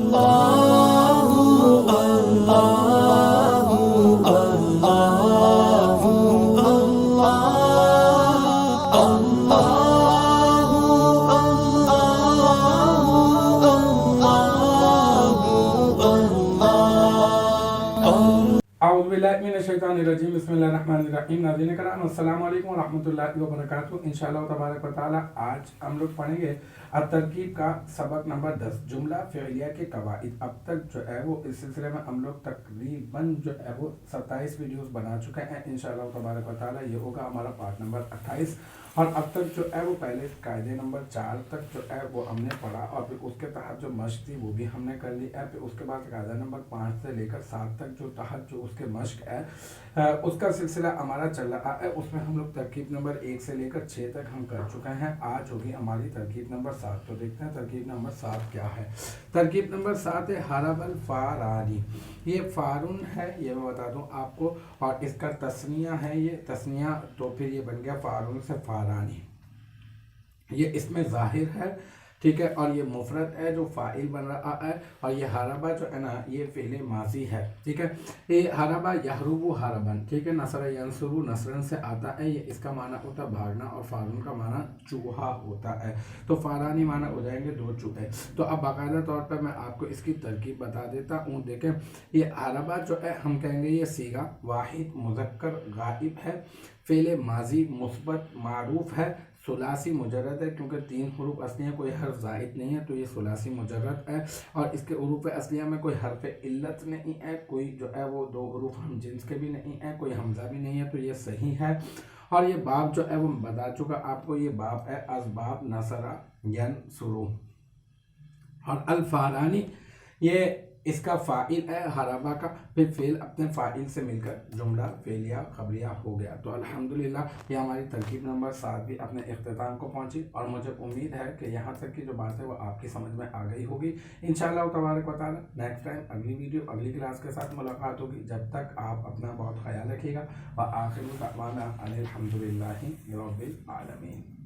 औज़ुबिल्लाहिमिनश्शैतानिर्रजीम बिस्मिल्लाहिर्रहमानिर्रहीम। नाज़रीन कराम अस्सलामु अलैकुम वरहमतुल्लाहि वबरकातुहू। इंशाअल्लाह तबारक व तआला आज हम लोग पढ़ेंगे तरकीब का सबक नंबर 10 जुमला फ़िअलिया के कवाइद। अब तक जो है वो इस सिलसिले में हम लोग तकरीबन जो है वो 27 वीडियोस बना चुके हैं। इंशाअल्लाह तबारक व तआला ये होगा हमारा पार्ट नंबर 28 और अब तक जो है वो पहले कायदे नंबर 4 तक जो है वो हमने पढ़ा और फिर उसके तहत जो मश्क थी वो भी हमने कर ली है। फिर उसके बाद कायदा नंबर 5 से लेकर 7 तक जो तहत जो उसके मश्क है उसका सिलसिला हमारा चल रहा है। उसमें हम लोग तरकीब नंबर 1 से लेकर 6 तक हम कर चुके हैं। आज होगी हमारी तरकीब नंबर 7। तो देखते हैं तरकीब नंबर 7 क्या है। तरकीब नंबर 7 है हरबल फारानी। ये फारून है, ये मैं बता दूं आपको, और इसका तस्निया है, ये तस्निया, तो फिर ये बन गया फारून से फारानी। ये इसमें जाहिर है, ठीक है, और ये मुफरद है जो फ़ाइल बन रहा है। और ये हरबा जो है ना ये फ़िल माजी है, ठीक है। ये हरबा यहरुबु हरबन, ठीक है, नसर यंसुरु नसरन से आता है। ये इसका माना होता है भागना और फारून का माना चूहा होता है। तो फारानी माना हो जाएंगे 2 चूहे। तो अब बाकायदा तौर पर मैं आपको इसकी तरकीब बता देता हूँ। देखें, ये हरबा जो है हम कहेंगे ये सीगा वाहिद मुज़क्कर गाइब है, फ़िल माजी मुस्बत मारूफ है, सुलासी मुजर्रद है क्योंकि 3 हुरूफ असलियाँ, कोई हर्फ ज़ाइद नहीं है तो ये सुलासी मुजर्रद है। और इसके हुरूफ असलिया में कोई हर्फ इल्लत नहीं है, कोई जो है वो 2 हुरूफ हम जिन्स के भी नहीं है, कोई हमज़ा भी नहीं है, तो ये सही है। और ये बाब जो है वो बता चुका आपको, ये बाब है असबाब नसरा यनसुरु। और अल फारानी ये इसका फ़ाइल है हरबा का, फिर फ़ेल अपने फ़ाइल से मिलकर जुमला फ़ेलिया खबरिया हो गया। तो अल्हम्दुलिल्लाह ये हमारी तरकीब नंबर 7 भी अपने इख्तिताम को पहुंची और मुझे उम्मीद है कि यहाँ तक की जो बात है वो आपकी समझ में आ गई होगी। इंशाअल्लाह तबारक व तआला नेक्स्ट टाइम अगली वीडियो अगली क्लास के साथ मुलाकात होगी। जब तक आप अपना बहुत ख्याल रखिएगा। व आखिर दावाना अनिल हम्दुलिल्लाहि रब्बिल आलमीन।